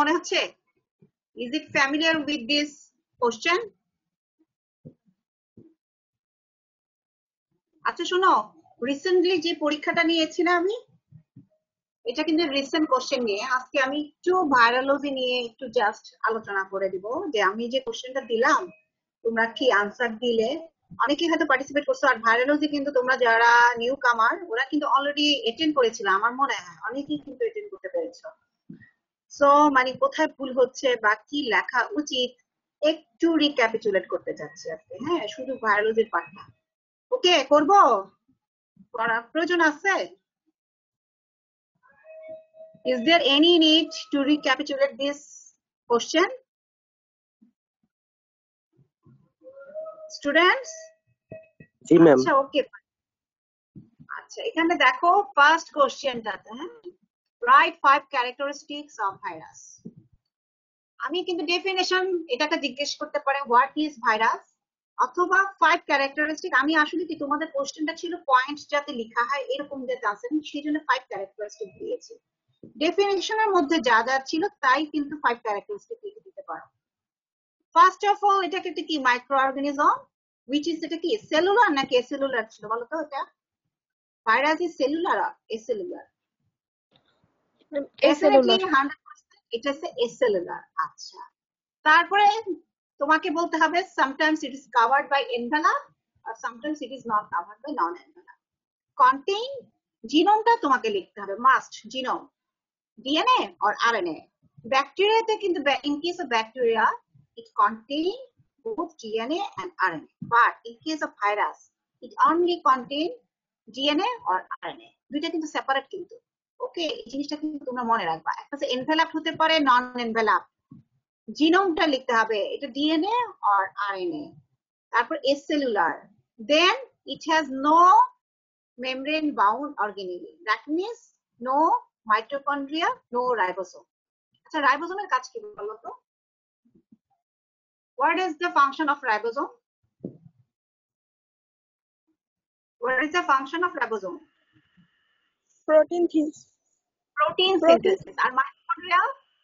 মনে হচ্ছে? Is it familiar with this question? আচ্ছা শোনো, রিসেন্টলি যে পরীক্ষাটা নিয়েছি না আমি, এটা কিন্তু রিসেন্ট কোশ্চেন নিয়ে আজকে আমি একটু ভাইরালজি নিয়ে একটু জাস্ট আলোচনা করে দিব যে আমি যে কোশ্চেনটা দিলাম তোমরা কি আনসার দিলে। অনেকেই হয়তো পার্টিসিপেট করছো, আর ভাইরালজি কিন্তু তোমরা যারা নিউ কামার ওরা কিন্তু অলরেডি অ্যাটেন্ড করেছিল আমার মনে হয়, অনেকেই কিন্তু অ্যাটেন্ড করতে পেরেছো। সো মানে কোথায় ভুল হচ্ছে বা কি লেখা উচিত একটু রিক্যাপিচুলেট করতে চাচ্ছি আজকে। হ্যাঁ, শুধু ভাইরালজির পাঠটা ওকে করব, করার প্রয়োজন আছে? Is there any need to recapitulate this question? Students? G ma'am. আচ্ছা ওকে, আচ্ছা এখানে দেখো ফার্স্ট কোশ্চেনটাতে, হ্যাঁ, write 5 characteristics of virus. আমি কিন্তু ডেফিনেশন এটাকে জিজ্ঞেস করতে পারে হোয়াট ইজ ভাইরাস অথবা 5 ক্যারেক্টারিস্টিক। আমি আসলে কি তোমাদের কোশ্চেনটা ছিল পয়েন্টস যাতে লেখা হয় এরকম যে আনসার, সেই জন্য 5 ক্যারেক্টারিস্টিক দিয়েছি। ডেফিনেশনের মধ্যে যা যা ছিল তাই কিন্তু 5 ক্যারেক্টারিস্টিক লিখে দিতে পারো। ফার্স্ট অফ অল এটাকে একটা কি মাইক্রো অর্গানিজম, which is এটা কি সেলুলার নাকি এসেলুলার ছিল বলো তো? এটা ভাইরাস ইজ সেলুলার আর এসেলুলার? ডেফিনেটলি 100% এটা হচ্ছে এসেলুলার। আচ্ছা, তারপরে তোমাকে বলতে হবে sometimes it is covered by envelope or sometimes it is not covered by non envelope. contain জিনোমটা তোমাকে লিখতে হবে, must genome, DNA or RNA. ব্যাকটেরিয়াতে কিন্তু in case of bacteria it contain both DNA and RNA, but in case of virus it only contain DNA or RNA, দুইটা কিন্তু separate কিন্তু। ওকে, এই জিনিসটা কিন্তু তোমরা মনে রাখবা। একটা হচ্ছে এনভেলাপ হতে পারে, নন এনভেলাপ। জিনোমটা লিখতে হবে, এটা ডিএনএ আর আরএনএ। তারপর acellular, then it has no membrane bound organelle, that means no mitochondria, no ribosome. আচ্ছা রাইবোসোমের কাজ কি বলো তো? What is the function of ribosome? What is the function of ribosome? protein synthesis. আর mitochondria,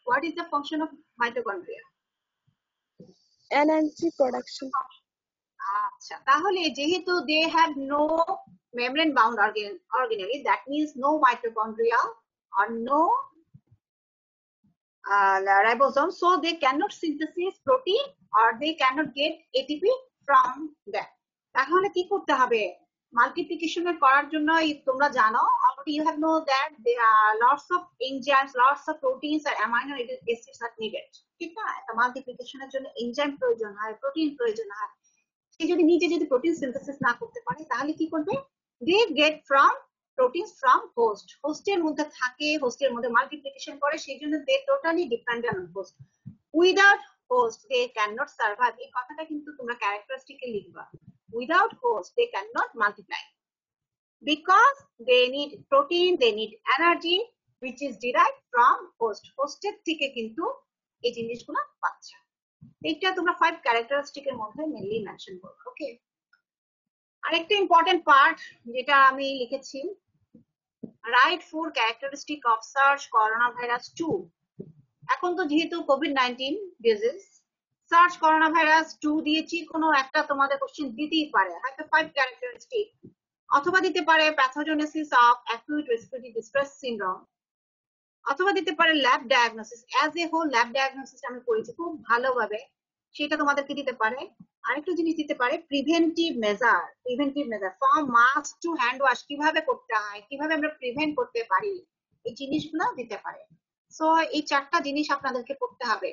what is the function of mitochondria? energy production. আচ্ছা, তাহলে যেহেতু they have no membrane bound organelle, that means no mitochondria or no ribosome, so they cannot synthesize protein or they cannot get ATP from that. তাহলে কি করতে হবে? Multiplication করার জন্য তোমরা জানো already you have know that there are lots of enzymes, lots of proteins and amino acids are needed. ঠিক না? একটা মাল্টিপ্লিকেশনের জন্য এনজাইম প্রয়োজন হয়, প্রোটিন প্রয়োজন হয়। সে যদি নিজে যদি প্রোটিন সিনথেসিস না করতে পারে তাহলে কি করবে? they get from proteins from host, হোস্টের মধ্যে থাকে, হোস্টের মধ্যে মাল্টিপ্লিকেশন করে, সেই জন্য they totally dependent on host. without host they cannot survive, এই কথাটা কিন্তু তোমরা ক্যারেক্টারিস্টিকে লিখবা। without host they cannot multiply because they need protein, they need energy which is derived from host. হোস্টের থেকে কিন্তু এই জিনিসগুলো পাচ্ছে। এটা তোমরা 5 ক্যারেক্টারিস্টিকের মধ্যে মেইনলি মেনশন করবে। ওকে, আরেকটা ইম্পর্টেন্ট পার্ট যেটা আমি লিখেছি, right 4 characteristic of SARS corona virus 2। এখন তো যেহেতু COVID-19 disease, SARS corona virus 2 দিয়েছি, কোনো একটা তোমাদের কোশ্চেন দিতেই পারে, হয়তো 5 ক্যারেক্টারিস্টিক, অথবা দিতে পারে pathogenesis of acute respiratory distress syndrome, অথবা দিতে পারে lab diagnosis. As a whole lab diagnosis আমি করেছি খুব ভালোভাবে, সেটা তোমাদেরকে দিতে পারে। আরেকটা জিনিস দিতে পারে preventive measure, from mask to hand wash কিভাবে করতে হয়, কিভাবে আমরা প্রিভেন্ট করতে পারি, এই জিনিসগুলো দিতে পারে। সো এই 4টা জিনিস আপনাদেরকে করতে হবে।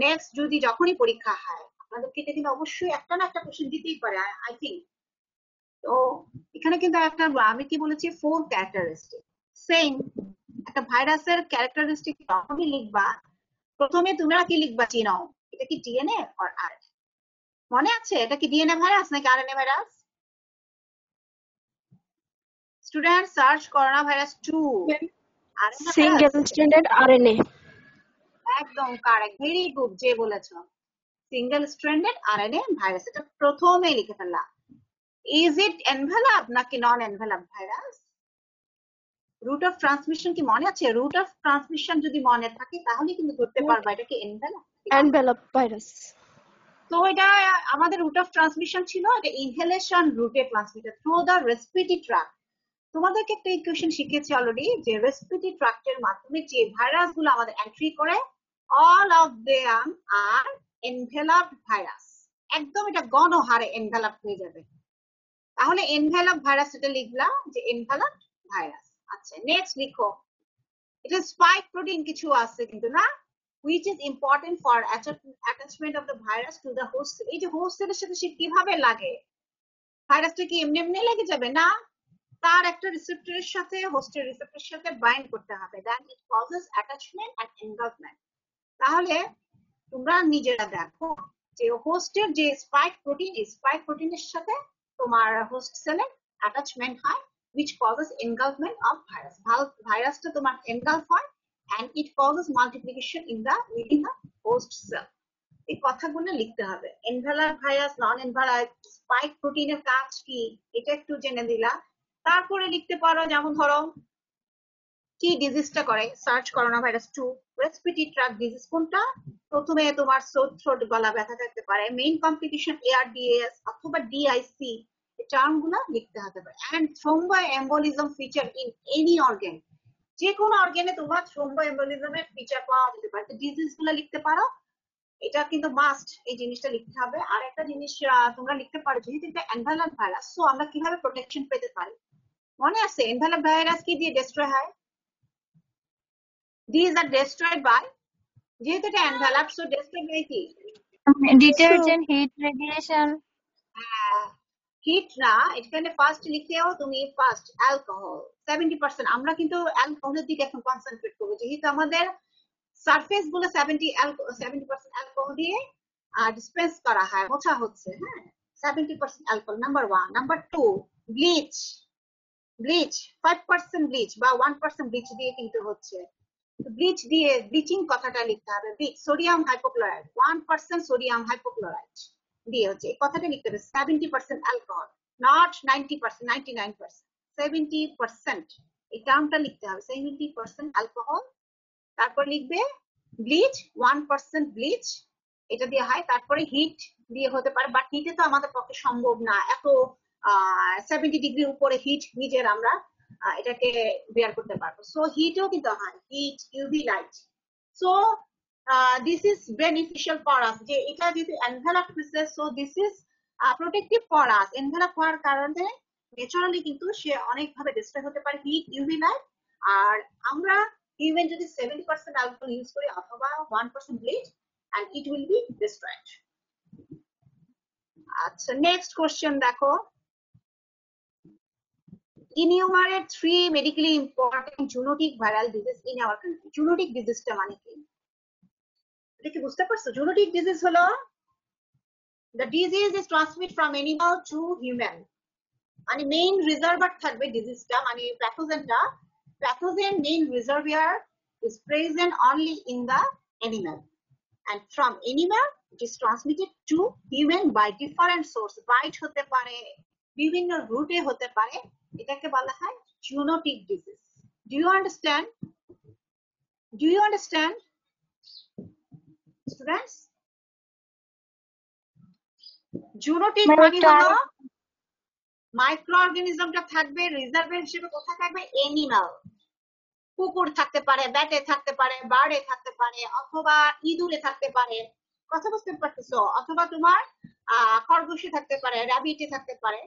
নেক্সট যদি যখনই পরীক্ষা হয় আপনাদেরকে এটা কিন্তু অবশ্যই একটা না একটা কোশ্চেন দিতেই পারে আই থিঙ্ক। তো এখানে কিন্তু একটা আমি কি বলেছি 4 ক্যারেক্টারিস্টিক, সেম একটা ভাইরাসের ক্যারেক্টারিস্টিক যখনই লিখবা প্রথমে তোমরা কি লিখবা? চিনো এটা কি ডিএনএ আর আরএনএ। মনে আছে এটা কি ডিএনএ ভাইরাস নাকি RNA virus? Student search corona virus 2 single stranded RNA. একদম কারেক্ট, ভেরি গুড যে বলেছো, সিঙ্গেল স্ট্র্যান্ডেড আরএনএ ভাইরাস। এটা প্রথমে লিখে ফেললাম। ইজ ইট এনভেলপ নাকি non envelope virus? Route of transmission কি মনে আছে? রুট অফ ট্রান্সমিশন যদি মনে থাকে তাহলে কিন্তু ধরতে পারবা এটা কি এনভেলপ ভাইরাস। তো এটা আমাদের রুট অফ ট্রান্সমিশন ছিল, এটা ইনহেলেশন রুটে transmitted through the respiratory tract. তোমাদেরকে একটা ইকুয়েশন শিখেছি অলরেডি যে রেসপিরেটরি ট্র্যাক্টের মাধ্যমে যে ভাইরাস গুলো আমাদের এন্ট্রি করে all of them are enveloped virus, একদম এটা গণহারে এনভেলপ হয়ে যাবে। তাহলে এনভেলপ ভাইরাস এটা লিখলা যে এনভেলপ ভাইরাস। আচ্ছা নেক্সট লিখো, এটা স্পাইক প্রোটিন কিছু আছে কিন্তু না, which is important for attachment of the virus to the host cell। এই যে হোস্ট সেলের সাথে সে কিভাবে লাগে, ভাইরাসটা কি এমনি এমনি লেগে যাবে না, তার একটা রিসেপ্টরের সাথে হোস্টের রিসেপ্টরের সাথে বাইন্ড করতে হবে, দেন ইট কজেস অ্যাটাচমেন্ট এন্ড এনগলফমেন্ট। তাহলে তোমরা নিজেরা দেখো যে হোস্টের যে স্পাইক প্রোটিন, এই স্পাইক প্রোটিনের সাথে তোমার হোস্ট সেলের অ্যাটাচমেন্ট হয়, which causes engulfment of virus। ভাইরাসটা তোমার এনগালফ হয় and it causes multiplication within the host cell। এই কথাগুলো লিখতে হবে। এনভেলার ভাইরাস, নন এনভেলার, স্পাইক প্রোটিনের কাজ কি এটা একটু জেনে দিলা। তারপরে লিখতে পারো যেমন ধরো কি ডিজিজটা করে, search corona virus 2। Respiratory tract disease কোনটা? প্রথমে তোমার সোর থ্রোট, গলা ব্যথা থাকতে পারে, মেইন কমপ্লিকেশন ARDS অথবা DIC, এই টার্মগুলো লিখতে হবে। And thromboembolism feature in any organ, যে কোনো অর্গানে তোমার থ্রোম্বোএম্বোলিজমের ফিচার পাওয়া যেতে পারে, ডিজিজ গুলো লিখতে পারো। এটা কিন্তু মাস্ট, এই জিনিসটা লিখতে হবে। আর একটা জিনিস তোমরা লিখতে পারো, যেহেতু এটা এনভেলপ ভাইরাস, সো আমরা কিভাবে প্রোটেকশন পেতে পারি? মনে আছে এনভেলপ ভাইরাস কি দিয়ে ডিস্ট্রয় হয়? These are destroyed by, যেহেতু এটা এনভেলপ, সো destroyed by কি? Detergent, heat, radiation. হিট না, এখানে ফার্স্ট লিখেও তুমি ফার্স্ট অ্যালকোহল 70%। আমরা কিন্তু অ্যালকোহলের দিকে এখন কনসেন্ট্রেট করবো, যেহেতু আমাদের সারফেস গুলো 70% অ্যালকোহল দিয়ে ডিসপেন্স করা হয়, মোছা হচ্ছে। হ্যাঁ 70% alcohol, number 1। Number 2 bleach. 5% bleach বা 1% ব্লিচ দিয়ে কিন্তু হচ্ছে। ব্লিচ দিয়ে, ব্লিচিং কথাটা লিখতে হবে। সোডিয়াম হাইপোক্লোরাইড, 1% সোডিয়াম হাইপোক্লোরাইড দিয়ে হচ্ছে, এই কথাটা লিখতে হবে। 70% অ্যালকোহল, নট 90%, 99%, 70%, এই টার্মটা লিখতে হবে। 70% অ্যালকোহল, তারপর লিখবে ব্লিচ, 1% ব্লিচ, এটা দিয়ে হয়। তারপরে হিট দিয়ে হতে পারে, বাট হিটে তো আমাদের পক্ষে সম্ভব না, এত 70 ডিগ্রির উপরে হিট নিজের আমরা এটাকে বেয়ার করতে পারবো। সো হিটও কিন্তু হয়, heat, UV light. So this is beneficial for us, যে এটা যেহেতু এনভেলপ হয়েছে, so this is protective for us. Envelope হওয়ার কারণে ন্যাচারালি কিন্তু সে অনেকভাবে ডিস্ট্রয় হতে পারে, হিট, ইউভি লাইট। আর আমরা ইভেন যদি 70% অ্যালকোহল ইউজ করি অথবা 1% bleach, and it will be destroyed। আচ্ছা নেক্সট কোশ্চেন দেখো, enumerate 3 medically important zoonotic viral disease in our country। Zoonotic ডিজিজটা মানে কি, এটা কি বুঝতে পারছো? জুনোটিক ডিজিজ হলো the disease is transmitted from animal to human, মানে মেইন রিজার্ভার থাকবে ডিজিজটা, মানে প্যাথোজেনটা, pathogen main reservoir is present only in the animal, and from animal it is transmitted to human by different source। Bite হতে পারে, বিভিন্ন রুটে হতে পারে, এটাকে বলা হয় zoonotic disease. Do you understand? Do you understand students? জুনোটিক মানে হলো মাইক্রো অর্গানিজমটা থাকবে রিজার্ভার হিসেবে, কোথায় থাকবে? এনিম্যাল, কুকুর থাকতে পারে, ব্যাটে থাকতে পারে, বার্ডে থাকতে পারে, অথবা ইঁদুরে থাকতে পারে, কথা বুঝতে পারতেছো, অথবা তোমার খরগোশে থাকতে পারে, র্যাবিটে থাকতে পারে।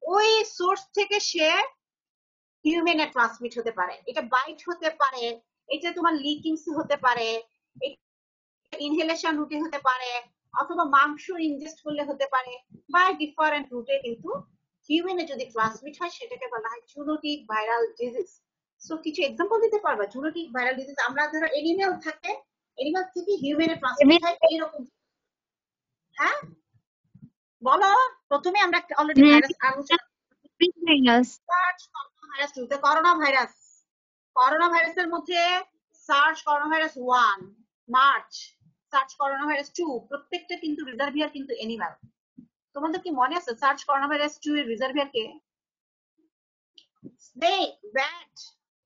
ওই সোর্স থেকে সে হিউম্যানে ট্রান্সমিট হতে পারে। এটা বাইট হতে পারে, এটা তোমার লিকিংস হতে পারে, ইনহেলেশন রুটে হতে পারে, অথবা মাংস ইনজেস্ট করলে হতে পারে, বা ডিফারেন্ট রুটে কিন্তু হিউম্যানে যদি ট্রান্সমিট হয় সেটাকে বলা হয় জুনোটিক ভাইরাল ডিজিজ। সো কিছু এক্সাম্পল দিতে পারবা জুনোটিক ভাইরাল ডিজিজ? আমরা ধরো এনিম্যাল থাকে, এনিম্যাল থেকে হিউম্যানে ট্রান্সমিট হয় এরকম। হ্যাঁ বলো, প্রথমে আমরা অলরেডি ভাইরাস আলোচনা, করোনা ভাইরাস, করোনা ভাইরাসের মধ্যে SARS corona virus 1, March, SARS corona virus 2, প্রত্যেকটা কিন্তু রিজার্ভিয়ার কিন্তু এনিম্যাল। তোমাদের কি মনে আছে সার্স করোনা ভাইরাস 2 এর রিজার্ভিয়ার কে? স্নেক, ব্যাট,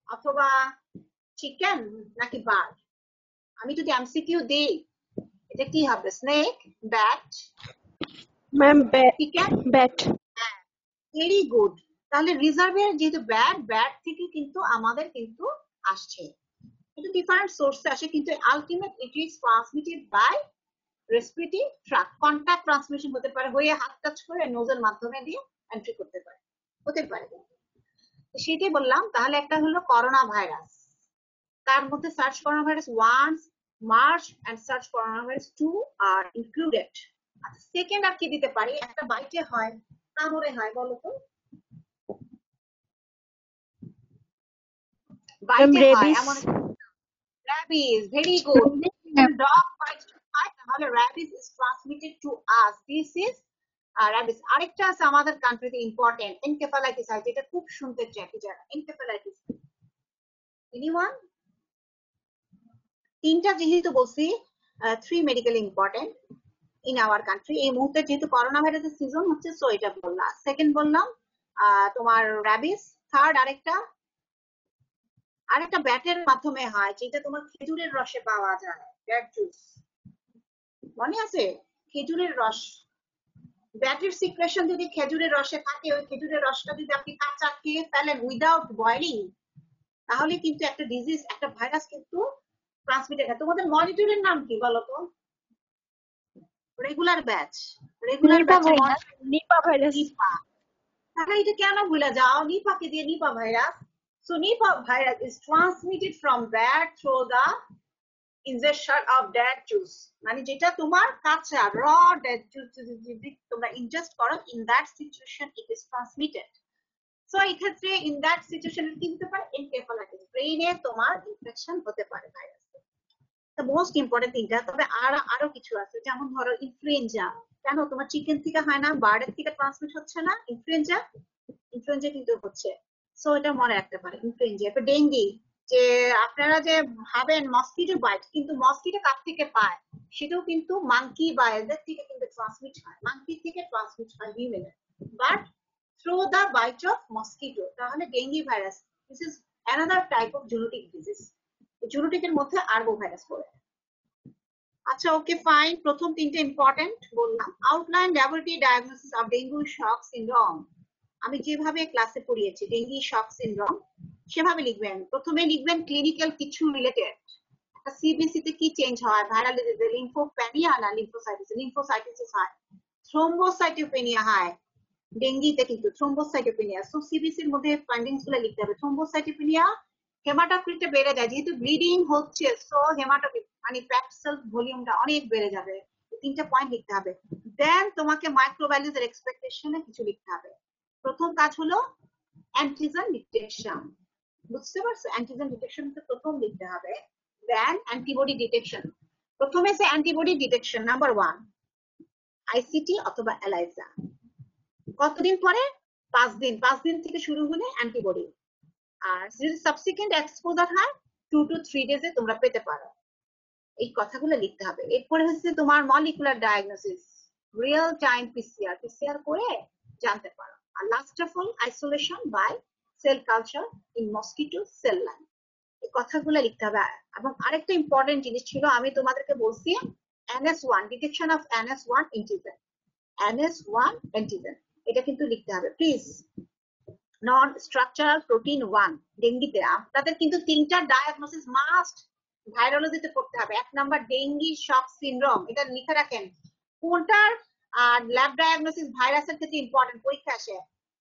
অথবা চিকেন নাকি বার্ড? আমি যদি এমসিকিউ দিই এটা কি হবে? Snake, bat, Ma'am, chicken? bat. Very good. তাহলে রিজার্ভের যেহেতু ব্যাট থেকে কিন্তু আমাদের কিন্তু আসছে, কিন্তু ডিফারেন্ট সোর্সে আসে, কিন্তু ultimate it is transmitted by respiratory tract. Contact transmission হতে পারে, হয়ে হাত টাচ করে নোজের মাধ্যমে দিয়ে এন্ট্রি করতে পারে, হতে পারে। সেটাই বললাম। তাহলে একটা হলো করোনা ভাইরাস, তার মধ্যে SARS corona virus 1, MERS and SARS corona virus 2 আর ইনক্লুডেড। আচ্ছা, সেকেন্ড আর কি দিতে পারি? একটা বাইটে হয়, কামড়ে হয়, বলো তো? বাইটে হয় rabies. এমন rabies, very good. When dog bites to bite, তাহলে rabies is transmitted to us. This is rabies. আরেকটা আছে আমাদের কান্ট্রিতে ইম্পর্টেন্ট, এনকেফালাইটিস হয়, যেটা খুব শুনতে চাই যারা, এনকেফালাইটিস। এনিওয়ান? তিনটা যেহেতু বলছি, 3 medical important in our country. এই মুহূর্তে যেহেতু করোনা ভাইরাসের সিজন হচ্ছে, সো এটা বললাম। সেকেন্ড বললাম তোমার rabies। থার্ড আরেকটা ব্যাটের মাধ্যমে হয়, যেটা তোমার খেজুরের রসে পাওয়া যায়, ব্যাট জুস, মনে আছে? খেজুরের রস, ব্যাটের সিক্রেশন যদি খেজুরের রসে থাকে, ওই খেজুরের রসটা যদি আপনি কাঁচা খেয়ে ফেলেন উইদাউট বয়লিং, তাহলে কিন্তু একটা ডিজিজ, একটা ভাইরাস কিন্তু ট্রান্সমিটেড হয়। তোমাদের মনিটরের নাম কি বলো তো? রেগুলার ব্যাচ, রেগুলার নিপা ব্যাচে ভাইরাস। Nipah virus. নিপা। তাহলে এটা কেন ভুলে যাও? নিপাকে দিয়ে Nipah virus. So Nipah virus is transmitted from bat through the injection of date juice, মানে যেটা তোমার কাঁচা র ডেড জুস যদি তোমরা ইনজেস্ট করো, in that situation it is transmitted. So এই ক্ষেত্রে ইন দ্যাট সিচুয়েশন কি হতে পারে? এনকেফালাইটিস, ব্রেইনে তোমার ইনফেকশন হতে পারে ভাইরাস। মোস্ট ইম্পর্টেন্ট তিনটা। তবে আরো কিছু আছে, যেমন ধরো ইনফ্লুয়েঞ্জা। কেন তোমার চিকেন থেকে হয় না, বার্ডের থেকে ট্রান্সমিট হচ্ছে না ইনফ্লুয়েঞ্জা? ইনফ্লুয়েঞ্জা কিন্তু হচ্ছে। সো এটা মনে রাখতে পারে ইনফ্লুয়েঞ্জা। এবার ডেঙ্গি, যে আপনারা যে ভাবেন মসকিটো বাইট, কিন্তু মসকিটো কার থেকে পায়? সেটাও কিন্তু মাঙ্কি বা এদের থেকে কিন্তু ট্রান্সমিট হয়, মাঙ্কি থেকে ট্রান্সমিট হয় হিউম্যানে, but through the bite of mosquito. তাহলে dengue virus, this is another type of zoonotic disease. জুনোটিকের মধ্যে আরবো ভাইরাস পড়ে। আচ্ছা, ওকে ফাইন। প্রথম তিনটে ইম্পর্টেন্ট বললাম। Outline laboratory diagnosis of dengue shock syndrome. আমি যেভাবে ক্লাসে পড়িয়েছি ডেঙ্গি শক সিনড্রোম সেভাবে লিখবেন। প্রথমে লিখবেন ক্লিনিক্যাল কিছু রিলেটেড, সিবিসি তে কি চেঞ্জ হয়, ভাইরাল ডিজিজে লিম্ফোপ্যানিয়া না লিম্ফোসাইটিস, লিম্ফোসাইটিস হয়, থ্রোম্বোসাইটোপেনিয়া হয় ডেঙ্গিতে, কিন্তু থ্রোম্বোসাইটোপেনিয়া। সো সিবিসি এর মধ্যে ফাইন্ডিংস গুলো লিখতে হবে। থ্রোম্বোসাইটোপেনিয়া, হেমাটোক্রিটটা বেড়ে যায়, যেহেতু ব্লিডিং হচ্ছে, সো হেমাটোক্রিট মানে প্যাক্ট সেল ভলিউমটা অনেক বেড়ে যাবে। তিনটা পয়েন্ট লিখতে হবে। দেন তোমাকে মাইক্রোভ্যালিউজ এর এক্সপেকটেশনে কিছু লিখতে হবে। প্রথম কাজ হলো অ্যান্টিজেন ডিটেকশন, বুঝতে পারছো? অ্যান্টিজেন ডিটেকশন প্রথম লিখতে হবে। দেন অ্যান্টিবডি ডিটেকশন। প্রথমে সে অ্যান্টিবডি ডিটেকশন নাম্বার 1, আইসিটি অথবা এলাইজা। কতদিন পরে? 5 দিন। 5 দিন থেকে শুরু হলে অ্যান্টিবডি। আর যদি সাবসিকুয়েন্ট এক্সপোজার হয় 2 to 3 ডেজে তোমরা পেতে পারো। এই কথাগুলো লিখতে হবে। এরপরে হচ্ছে তোমার molecular diagnosis, real time PCR করে জানতে পারো। আর last of all isolation by cell culture in mosquito cell line. এই কথাগুলো লিখতে হবে। এবং আরেকটা ইম্পর্টেন্ট জিনিস ছিল, আমি তোমাদেরকে বলছি NS1, detection of NS1 antigen, NS1 antigen, এটা কিন্তু লিখতে হবে প্লিজ। নন স্ট্রাকচারাল প্রোটিন 1 ডেঙ্গিতে আপনাদের কিন্তু তিনটা ডায়াগনোসিস মাস্ট ভাইরোলজিতে পড়তে হবে। 1 নাম্বার ডেঙ্গি শক সিনড্রোম, এটা লিখে রাখেন। কোনটার ল্যাব ডায়াগনোসিস ভাইরাসের ক্ষেত্রে ইম্পর্টেন্ট, পরীক্ষা আসে।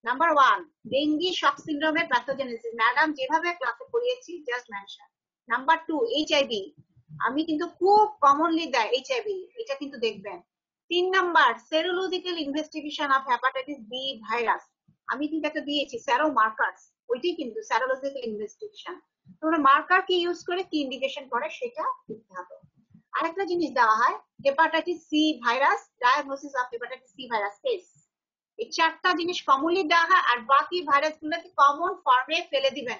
নাম্বার 1 ডেঙ্গি শক সিনড্রোমের প্যাথোজেনেসিস, ম্যাডাম যেভাবে ক্লাসে পড়িয়েছি জাস্ট মেনশন। নাম্বার 2 এইচআইভি, আমি কিন্তু খুব কমনলি দেয় এইচআইভি, এটা কিন্তু দেখবেন। 3 number serological investigation of hepatitis B virus, আমি কিন্তু একটা দিয়েছি স্যারো মার্কারস, ওইটাই কিন্তু স্যারোলজিক্যাল ইনভেস্টিগেশন। তোমরা মার্কার কি ইউজ করে কি ইন্ডিকেশন করে সেটা লিখতে হবে। আরেকটা জিনিস দেওয়া হয় hepatitis C virus, diagnosis of hepatitis C virus case. এই 4টা জিনিস কমনলি দেওয়া হয়, আর বাকি ভাইরাস গুলোকে কমন ফর্মে ফেলে দিবেন।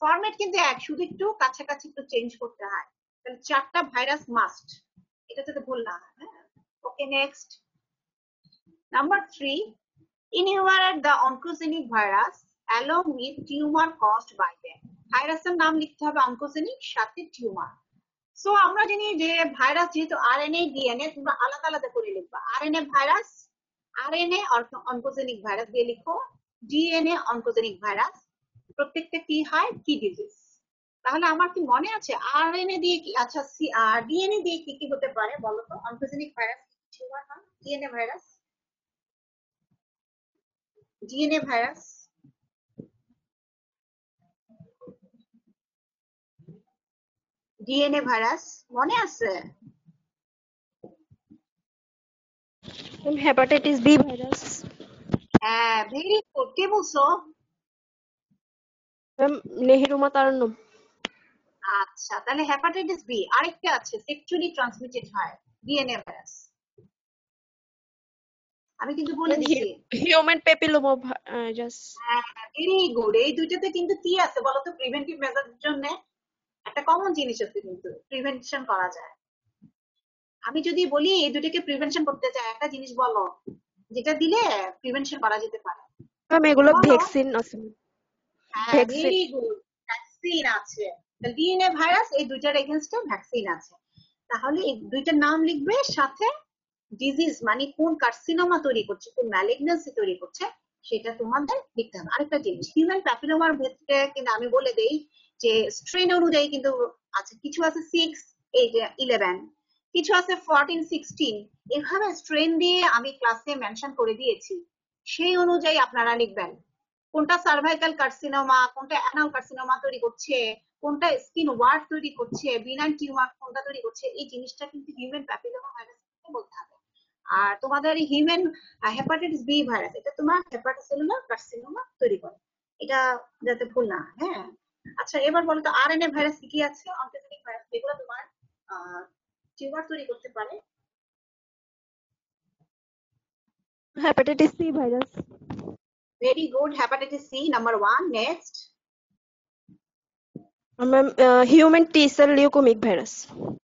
ফরম্যাট কিন্তু এক, শুধু একটু কাছাকাছি একটু চেঞ্জ করতে হয়। তাহলে 4টা ভাইরাস মাস্ট, এটা তো ভুল না। ওকে, next number 3, enumerate the oncogenic virus along with tumor caused by them. ভাইরাসের নাম লিখতে হবে অনকোজেনিক, সাথে টিউমার। সো আমরা জানি যে ভাইরাস যেহেতু আরএনএ ডিএনএ, তোমরা আলাদা আলাদা করে লিখবা। RNA virus, RNA oncogenic virus দিয়ে লিখো, ডিএনএ অনকোজেনিক ভাইরাস। প্রত্যেকটা কি হয়, কি ডিজিজ। তাহলে আমার কি মনে আছে আরএনএ দিয়ে কি, আচ্ছা ডিএনএ দিয়ে কি কি হতে পারে বলো তো? অনকোজেনিক ভাইরাস টিউমার হয়, DNA virus, DNA virus, DNA virus মনে আছে? Hepatitis B virus. হ্যাঁ, ভেরি গুড। কে বলছো? Ma'am, Nehiruma Tarannum. আচ্ছা, তাহলে হেপাটাইটিস বি। আরেকটা আছে সেক্সুয়ালি ট্রান্সমিটেড হয়, ডিএনএ ভাইরাস। আমি কিন্তু বলে And দিছি। human papilloma virus. হ্যাঁ, ভেরি গুড। এই দুইটাতে কিন্তু কি আছে বলতো? প্রিভেন্টিভ মেজারের জন্য একটা কমন জিনিস আছে, কিন্তু প্রিভেনশন করা যায়। আমি যদি বলি এই দুটোকে প্রিভেনশন করতে চাই, একটা জিনিস বলো যেটা দিলে প্রিভেনশন করা যেতে পারে। Ma'am, এগুলো বলো। ভ্যাকসিন আছে। হ্যাঁ, ভ্যাকসিন। Very good. ভ্যাকসিন আছে, ডিএনএ ভাইরাস, এই দুইটার এগেইনস্টে ভ্যাকসিন আছে। তাহলে এই দুইটার নাম লিখবে, সাথে ডিজিজ মানে কোন কার্সিনোমা তৈরি করছে, কোন ম্যালিগন্যান্সি তৈরি করছে, সেটা তোমাদের লিখতে হবে। আরেকটা জিনিস, হিউম্যান প্যাপিলোমার ক্ষেত্রে কিন্তু আমি বলে দেই যে স্ট্রেন অনুযায়ী কিন্তু আছে, কিছু আছে 6, 8, 11, কিছু আছে 14, 16, এভাবে স্ট্রেন দিয়ে আমি ক্লাসে মেনশন করে দিয়েছি। সেই অনুযায়ী আপনারা লিখবেন কোনটা সার্ভাইকাল কার্সিনোমা, কোনটা অ্যানাল কার্সিনোমা তৈরি করছে, কোনটা স্কিন ওয়ার্ড তৈরি করছে, বিনাইন টিউমার কোনটা তৈরি করছে, এই জিনিসটা কিন্তু হিউম্যান প্যাপিলোমা ভাইরাস বলতে হবে। আর তোমাদের হিউম্যান হেপাটাইটিস বি ভাইরাস, এটা তোমার হেপাটোসেলুলার কার্সিনোমা তৈরি করে, এটা যাতে ভুল না। হ্যাঁ, আচ্ছা এবার বলো তো আরএনএ ভাইরাস কি কি আছে? অনকোজেনিক ভাইরাস, যেগুলো তোমার টিউমার তৈরি করতে পারে। Hepatitis C virus. Very good, hepatitis C number 1। Next, Ma'am, human T cell leukemic virus.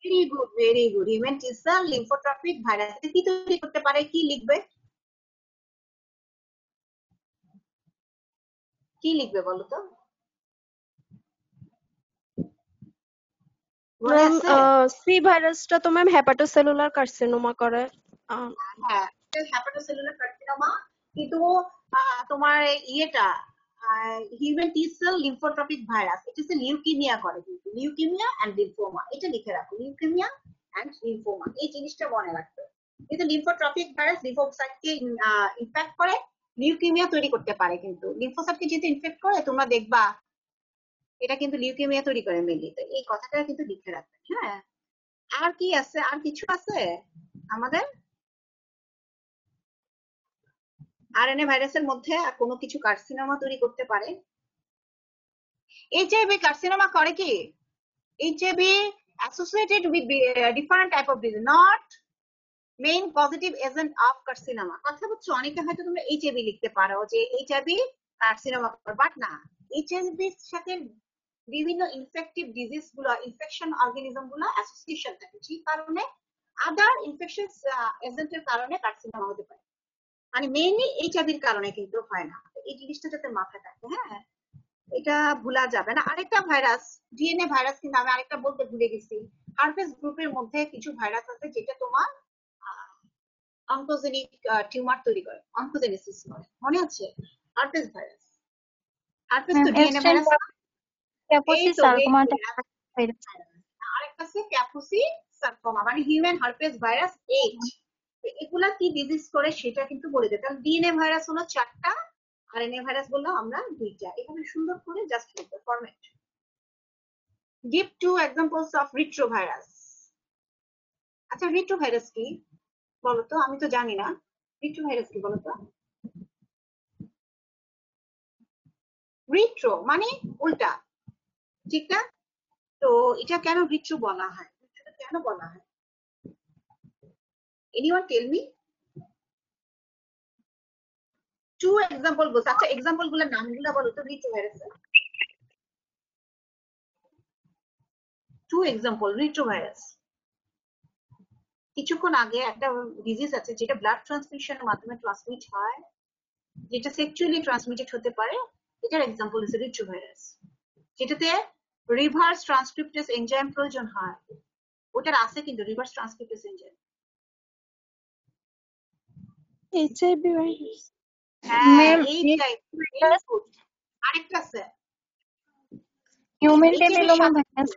Very good, very good. Human T cell lymphotropic virus, এটা কি তৈরি করতে পারে? কি লিখবে, কি লিখবে বলো তো? মনে ম্যাম, আছে? C ভাইরাসটা তো ম্যাম হেপাটোসেলুলার কার্সিনোমা করে। হ্যাঁ, হেপাটোসেলুলার কার্সিনোমা, কিন্তু তোমার ইয়েটা human T cell lymphotropic virus, এটা হচ্ছে লিউকিমিয়া করে, কিন্তু লিউকিমিয়া এন্ড লিম্ফোমা, এটা লিখে রাখো, লিউকিমিয়া এন্ড লিম্ফোমা, এই জিনিসটা মনে রাখবে। কিন্তু লিম্ফোট্রপিক ভাইরাস লিম্ফোসাইটকে ইনফেক্ট করে, লিউকিমিয়া তৈরি করতে পারে, কিন্তু লিম্ফোসাইটকে যেহেতু ইনফেক্ট করে তোমরা দেখবা এটা কিন্তু লিউকিমিয়া তৈরি করে মেনলি। তো এই কথাটা কিন্তু লিখে রাখবে। হ্যাঁ, আর কি আছে? আর কিছু আছে আমাদের আরএনএ ভাইরাসের মধ্যে? আর কোনো কিছু কার্সিনোমা তৈরি করতে পারে? এইচআইভি কার্সিনোমা করে কি? HIV associated with different type of disease, not main positive agent of carcinoma। কথা বলছো, অনেকে হয়তো তোমরা এইচআইভি লিখতে পারো যে এইচআইভি কার্সিনোমা, বাট না, এইচআইভি এর সাথে বিভিন্ন ইনফেক্টিভ ডিজিজ গুলো, ইনফেকশন অর্গানিজম গুলো অ্যাসোসিয়েশন থাকে, সেই কারণে আদার ইনফেকশন এজেন্টের কারণে কার্সিনোমা হতে পারে, মানে মেইনলি এইচআইভির কারণে কিন্তু হয় না। এই জিনিসটা যাতে মাথায় থাকে। হ্যাঁ, এটা ভুলা যাবে না। আরেকটা ভাইরাস, ডিএনএ ভাইরাস, কিন্তু আমি আরেকটা বলতে ভুলে গেছি। হারভেস গ্রুপের মধ্যে কিছু ভাইরাস আছে যেটা তোমার অনকোজেনিক টিউমার তৈরি করে, অনকোজেনেসিস করে, মনে আছে? হারভেস ভাইরাস, হারভেস তো ডিএনএ এস্টেন ভাইরাস। এই কাপুসি তো সার্কোমাটা ভাইরাস। আরেকটা আছে ক্যাপুসি সার্কোমা, মানে হিউম্যান হারভেস ভাইরাস এইচ। এগুলা কি ডিজিজ করে সেটা কিন্তু বলে দেয়। কারণ ডিএনএ ভাইরাস হলো 4টা, আরএনএ ভাইরাস বললাম আমরা 2টা। এখানে সুন্দর করে জাস্ট লিখবে format. Give 2 examples of retrovirus। আচ্ছা, রিট্রোভাইরাস কি বলতো? আমি তো জানি না রিট্রোভাইরাস কি বলতো। রিট্রো মানে উল্টা, ঠিক না? তো এটা কেন রিট্রো বলা হয়, কেন বলা হয়? Anyone tell me. 2 এক্সাম্পল বলছে। আচ্ছা, এক্সাম্পল গুলোর নামগুলো বলো তো রিট্রোভাইরাসের। 2 এক্সাম্পল রিট্রোভাইরাস। কিছুক্ষণ আগে একটা ডিজিজ আছে যেটা ব্লাড ট্রান্সমিশনের মাধ্যমে ট্রান্সমিট হয়, যেটা সেক্সুয়ালি ট্রান্সমিটেড হতে পারে, এটার এক্সাম্পল হচ্ছে রিট্রোভাইরাস। যেটাতে রিভার্স ট্রান্সক্রিপ্টেজ এনজাইম প্রয়োজন হয়। ওটার আছে কিন্তু reverse transcriptase enzyme. HIV virus. হ্যাঁ ম্যাম আরেকটা আছে হিউম্যান HIV এর প্যাপিলোমা সাথে ভাইরাস।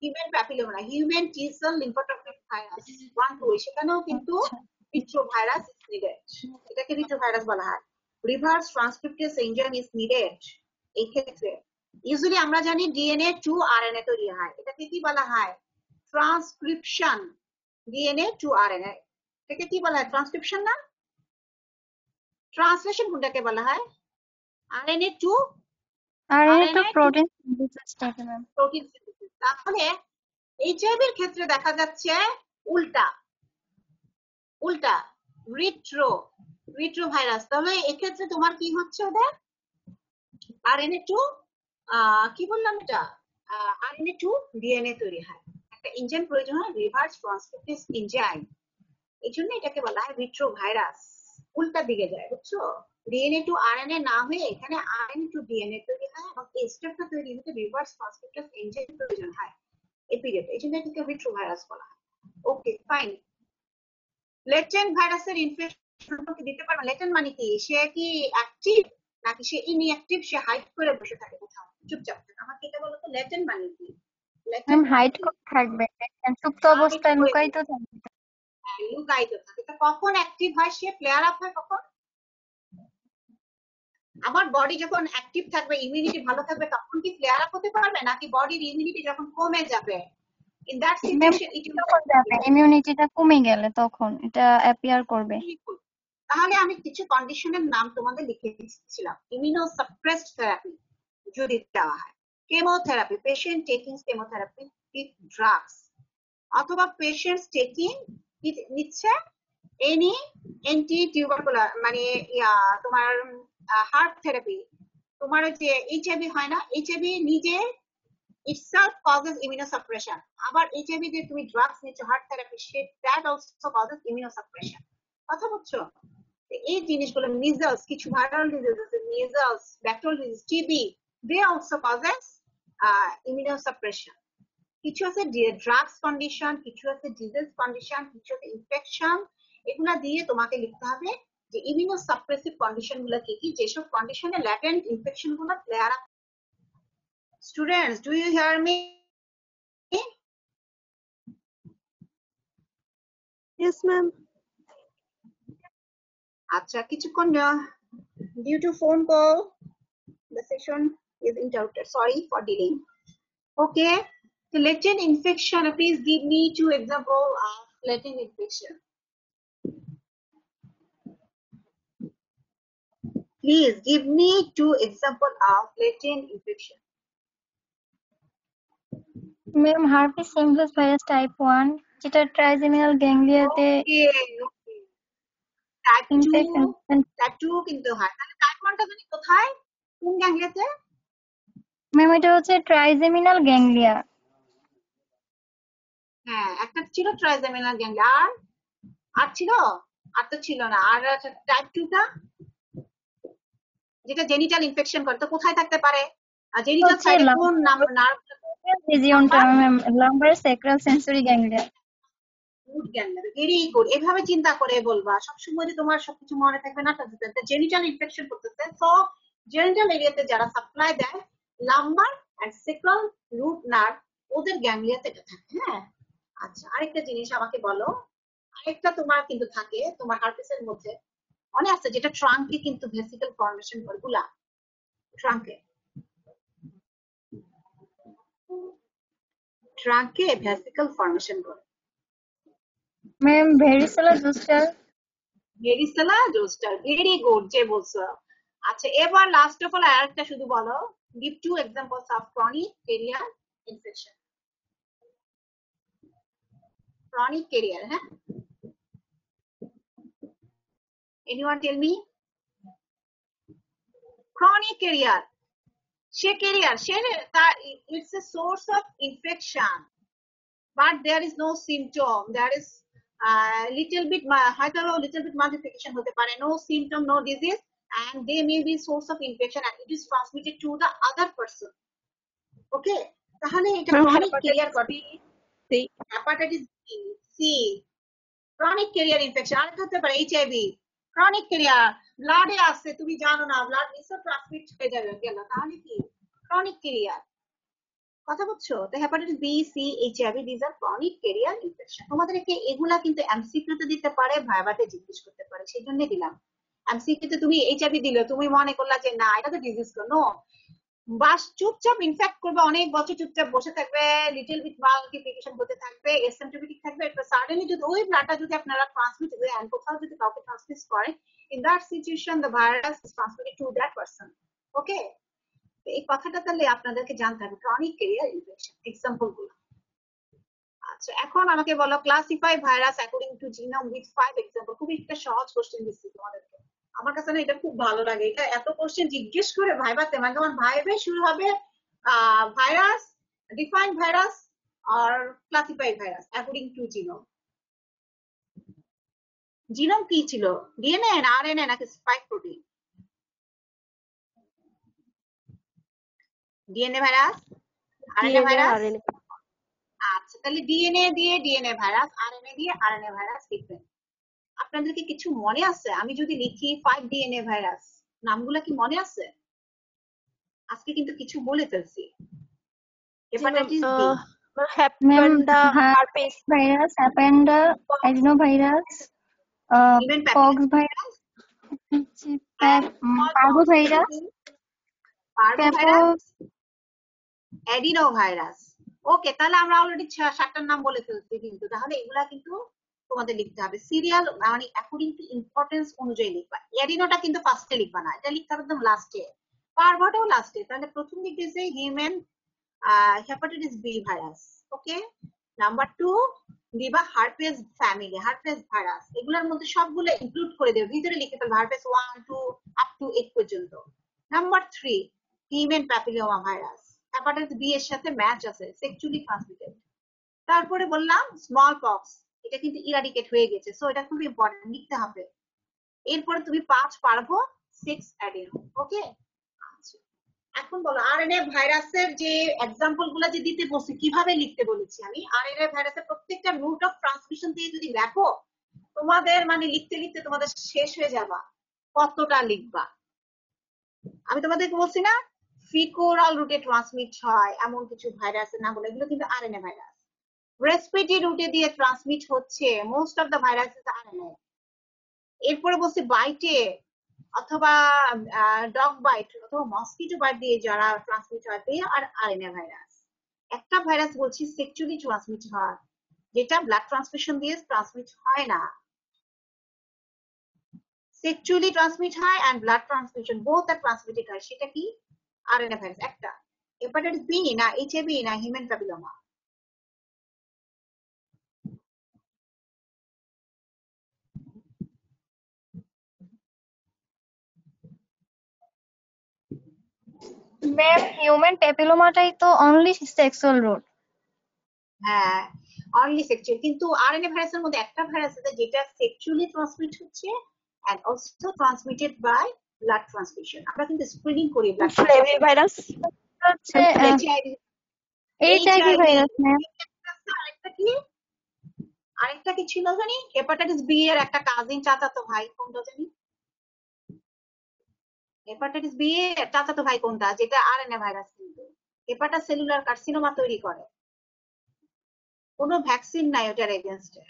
হিউম্যান প্যাপিলোমা না, human T cell lymphotropic virus 1-2, সেখানেও কিন্তু রিট্রোভাইরাস ইজ নিডেড। এটাকে রিট্রোভাইরাস বলা হয়। Reverse transcriptase enzyme is needed. এই ক্ষেত্রে ইউজুয়ালি আমরা জানি ডিএনএ টু আরএনএ তৈরি হয়, এটাকে কি বলা হয়? ট্রান্সক্রিপশন। ডিএনএ টু আরএনএ এটাকে কি বলা হয়? ট্রান্সক্রিপশন না? ট্রান্সলেশন কোনটাকে বলা হয়? RNA to RNA to RNA to protein synthesis থাকে ম্যাম। Protein synthesis. তাহলে এইচআইভি এর ক্ষেত্রে দেখা যাচ্ছে উল্টা উল্টা রিট্রোভাইরাস। তবে এক্ষেত্রে তোমার কি হচ্ছে? ওদের আরএনএ টু কি বললাম এটা? আরএনএ টু ডিএনএ তৈরি হয়। একটা এনজাইম প্রয়োজন হয়, রিভার্স ট্রান্সক্রিপ্টেজ এনজাইম। এই জন্য এটাকে বলা হয় রিট্রোভাইরাস। উল্টা দিকে যায়, বুঝছো? ডিএনএ টু আরএনএ না হয়ে এখানে আরএনএ টু ডিএনএ তৈরি হয় এবং এই স্টেপটা তৈরি হতে রিভার্স ট্রান্সক্রিপ্টেজ এনজাইম প্রয়োজন হয় এই পিরিয়ডে। এই জন্য এটাকে রিট্রোভাইরাস বলা হয়। Okay fine. লেটেন্ট ভাইরাসের ইনফেকশন দিতে পারবে? লেটেন্ট মানে কি? সে কি অ্যাক্টিভ নাকি সে ইনঅ্যাক্টিভ? সে হাইড করে বসে থাকে কোথাও, চুপচাপ থাকে। আমাকে এটা বলো তো, লেটেন্ট মানে কি? ম্যাম লেটেন্ট হাইড করে থাকবে, সুপ্ত অবস্থায় লুকায়িত থাকবে। লুকায়িত থাকে। তো কখন অ্যাক্টিভ হয়? সে ফ্লেয়ার আপ হয় কখন? আমার বডি যখন অ্যাক্টিভ থাকবে, ইমিউনিটি ভালো থাকবে, তখন কি ফ্লেয়ার আপ হতে পারবে? নাকি বডির ইমিউনিটি যখন কমে যাবে, in that situation it will যাবে ইমিউনিটিটা কমে গেলে তখন এটা অ্যাপিয়ার করবে। তাহলে আমি কিছু কন্ডিশনের নাম তোমাদের লিখে দিচ্ছিলাম। ইমিউনোসাপ্রেসড থেরাপি যদি দেওয়া হয়, chemotherapy, patient taking chemotherapy with drugs, অথবা পেশেন্ট টেকিং নিচ্ছে এনি অ্যান্টি টিউবারকুলার মানে তোমার হার্ট থেরাপি। তোমার যে এইচআইভি হয় না, এইচআইভি নিজে itself causes immunosuppression. আবার এইচআইভি যে তুমি ড্রাগস নিচ্ছ heart therapy, that also causes immunosuppression। কথা বুঝছো? এই জিনিসগুলো মিজলস, কিছু ভাইরাল ডিজিজ আছে, measles, bacterial disease, TB, they also causes immunosuppression। কিছু আছে ড্রাগস কন্ডিশন, কিছু আছে ডিজিজ কন্ডিশন, কিছু আছে ইনফেকশন। এগুলা দিয়ে তোমাকে লিখতে হবে যে ইমিউনোসাপ্রেসিভ কন্ডিশন গুলো কি কি, যেসব কন্ডিশনে ল্যাটেন্ট ইনফেকশন গুলো flare up. Students, do you hear me? Yes, ma'am. আচ্ছা, কিছুক্ষণ due to phone call the session is interrupted. Sorry for delay. Okay, so latent infection, please give me 2 examples of latent infection. Please give me 2 examples of latent infection. Ma'am herpes simplex virus type 1 যেটা trigeminal গ্যাংলিয়াতে Okay. Type 2 infection. কিন্তু হয়। তাহলে type 1 টা জানি কোথায়? কোন গ্যাংলিয়াতে? Ma'am এটা হচ্ছে ট্রাইজেমিনাল গ্যাংলিয়া। হ্যাঁ, একটা ছিল ট্রাইজেমিনাল গ্যাংলিয়া, আর ছিল? আর তো ছিল না। আর টাইপ 2 টা যেটা জেনিটাল ইনফেকশন করে, তো কোথায় থাকতে পারে? জেনিটাল সাইডে কোন নার্ভ? রিজিয়নটা ma'am lumbar sacral sensory ganglia. Good ganglia, very good. এভাবে চিন্তা করে বলবা, সবসময় যে তোমার সবকিছু মনে থাকবে না তা না। জেনিটাল ইনফেকশন করতেছে, সো জেনিটাল এরিয়াতে যারা সাপ্লাই দেয়, lumbar and sacral root nerve, ওদের গ্যাংলিয়াতে এটা থাকে। হ্যাঁ, আচ্ছা, আরেকটা জিনিস আমাকে বলো। আরেকটা তোমার কিন্তু থাকে তোমার হার্পিসের মধ্যে অনেক আছে, যেটা ট্রাঙ্কে কিন্তু ভেসিকল ফর্মেশন করে। গুলা ট্রাঙ্কে ভেসিকল ফর্মেশন করে। Ma'am ভেরিসেলা zoster. ভেরিসেলা zoster, very good যে বলছো। আচ্ছা, এবার লাস্ট অফ অল আরেকটা শুধু বলো, give 2 examples of chronic carrier infection. Chronic carrier, হ্যাঁ, anyone tell me? Chronic carrier, সে it's a source of infection, but there is no symptom, there is little bit multiplication hote pare, no symptom, no disease, and they may be source of infection and it is transmitted to the other person. Okay, তাহলে এটা ma'am chronic carrier hepatitis C. Hepatitis B, C, chronic carrier infection. আরেকটা হতে পারে HIV, chronic career, ব্লাডে আছে, তুমি জানো না, blood মিসও transmit হয়ে যাবে গেল, তাহলে কি ক্রনিক ক্যারিয়ার। কথা বুঝছো? তো hepatitis B, C, HIV, this are chronic carrier infection. তোমাদেরকে এগুলা কিন্তু এমসিকিউ তে দিতে পারে, ভাইভাতে জিজ্ঞেস করতে পারে, সেই জন্য দিলাম। এমসিকিউ তে তুমি এইচআইভি দিলে, তুমি মনে করলা যে না এটা তো ডিজিজ, নো, বাস চুপচাপ ইনফেক্ট করবে, অনেক বছর চুপচাপ বসে থাকবে, লিটল বিট মাল্টিপ্লিকেশন হতে থাকবে, এসিম্পটোমেটিক থাকবে, এরপর সাডেনলি যদি ওই ব্লাডটা যদি আপনারা ট্রান্সমিট দেন, কোথাও যদি কাউকে ট্রান্সমিট করে, in that situation the virus is transmitted to that person. Okay, এই কথাটা তাহলে আপনাদেরকে জানতে হবে, ক্রনিক ক্যারিয়ার ইনফেকশন এক্সাম্পল গুলো। আচ্ছা, এখন আমাকে বলো classify virus according to genome with 5 example. খুবই একটা সহজ কোশ্চেন দিচ্ছি তোমাদেরকে, আমার কাছে না এটা খুব ভালো লাগে, এটা এত কোশ্চেন জিজ্ঞেস করে ভাইভাতে, মানে তোমার ভাইভাই শুরু হবে ভাইরাস, ডিফাইন ভাইরাস আর classify virus according to genome. Genome কি ছিল? ডিএনএ না আরএনএ নাকি spike protein? DNA virus, RNA DNA virus. RNA. আচ্ছা, তাহলে ডিএনএ দিয়ে ডিএনএ ভাইরাস, আরএনএ দিয়ে আরএনএ ভাইরাস লিখবেন। আপনাদের কি কিছু মনে আছে? আমি যদি লিখি 5 ডিএনএ ভাইরাস, নামগুলা কি মনে আছে? আজকে কিন্তু কিছু বলে ফেলছি। জি ম্যাম, হেপাটাইটিস বি, Ma'am, হ্যাপেন্ডা herpes, herpes virus, appenda, adenovirus, human pox papilloma virus, and parvovirus, parvovirus, papo, adenovirus. Okay, তাহলে আমরা অলরেডি 7টার নাম বলে ফেলছি, কিন্তু তাহলে এগুলা কিন্তু তোমাদের লিখতে হবে সিরিয়াল, মানে অ্যাকর্ডিং টু ইম্পর্টেন্স অনুযায়ী লিখবা। অ্যাডিনোটা কিন্তু ফার্স্টে লিখবা না, এটা লিখতে হবে একদম লাস্টে, পার্ভোটাও লাস্টে। তাহলে প্রথম লিখতেছে হিউম্যান হেপাটাইটিস বি ভাইরাস। ওকে, নাম্বার 2 দিবা হারপেস ফ্যামিলি, হারপেস ভাইরাস, এগুলোর মধ্যে সবগুলো ইনক্লুড করে দেবে, ভিতরে লিখে ফেলবে হারপেস 1 2 আপ টু 8 পর্যন্ত। Number 3 human papilloma virus, hepatitis B এর সাথে ম্যাচ আছে, সেক্সুয়ালি ট্রান্সমিটেড। তারপরে বললাম স্মল পক্স, এটা কিন্তু ইরাডিকেট হয়ে গেছে, সো এটা খুব ইম্পর্টেন্ট লিখতে হবে। এরপরে তুমি 5 পারবো, 6 অ্যাডিনো। ওকে, এখন বলো আরএনএ ভাইরাসের যে এক্সাম্পল গুলো যে দিতে বলছি, কিভাবে লিখতে বলেছি আমি। আরএনএ ভাইরাসের প্রত্যেকটা রুট অফ ট্রান্সমিশন দিয়ে যদি লেখো, তোমাদের মানে লিখতে লিখতে তোমাদের শেষ হয়ে যাবা, কতটা লিখবা। আমি তোমাদেরকে বলছি না ফিকোরাল রুটে ট্রান্সমিট হয় এমন কিছু ভাইরাসের নাম বলে, এগুলো কিন্তু আরএনএ ভাইরাস। রেসপিরেটরি রুটে দিয়ে ট্রান্সমিট হচ্ছে most of the viruses RNA. এরপরে বলছি বাইটে অথবা ডগ বাইট অথবা মসকিটো বাইট দিয়ে যারা ট্রান্সমিট হয়, দে আর আরএনএ ভাইরাস। একটা ভাইরাস বলছি সেক্সুয়ালি ট্রান্সমিট হয়, যেটা ব্লাড ট্রান্সমিশন দিয়ে ট্রান্সমিট হয় না। সেক্সুয়ালি ট্রান্সমিট হয় and blood transmission both are transmitted হয়, সেটা কি? আরএনএ ভাইরাস একটা। হেপাটাইটিস বি না এইচআইভি না হিউম্যান প্যাপিলোমা? ma'am, human papillomaটাই তো only sexual route. হ্যাঁ, অনলি সেক্সুয়াল, কিন্তু আরএনএ ভাইরাসের মধ্যে একটা ভাইরাস আছে যেটা সেক্সুয়ালি ট্রান্সমিট হচ্ছে and also transmitted by blood transmission. আমরা কিন্তু স্ক্রিনিং করি ব্লাড ফ্লেভি ভাইরাস, হচ্ছে এইচআইভি, HIV ভাইরাস ম্যাম। আরেকটা কি, আরেকটা কি ছিল জানি, হেপাটাইটিস বি এর একটা কাজিন চাচাতো ভাই কোনটা জানি, হেপাটাইটিস বি এর চাচাতো ভাই কোনটা, যেটা আরএনএ ভাইরাস, কিন্তু হেপাটাস সেলুলার কার্সিনোমা তৈরি করে, কোনো ভ্যাকসিন নাই ওটার এগেইনস্টে।